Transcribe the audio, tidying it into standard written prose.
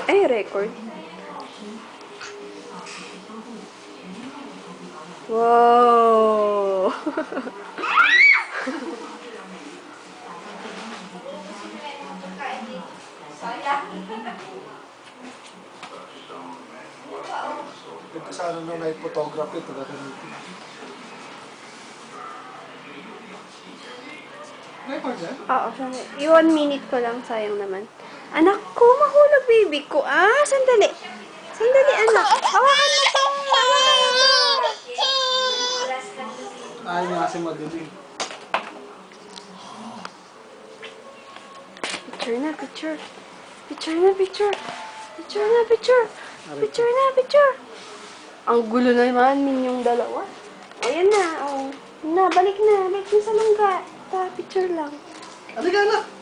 Ay, record. Wow! Ito sa ano nung night photography, ito gagamitin. Record yan? Oo, sandali. 1 minute ko lang, sayang naman. Anak ko, mahulog baby ko. Ah, sandali. Sandali, anak. Hawakan mo to. Hawakan mo to. Ayaw niya kasi madilim. Picture na, picture. Picture na, picture. Picture na, picture. Picture na, picture. Ang gulo naman, yung dalawa. O, yan na. O, na, balik na. Balik na sa langga. Ta, picture lang. Halika, anak!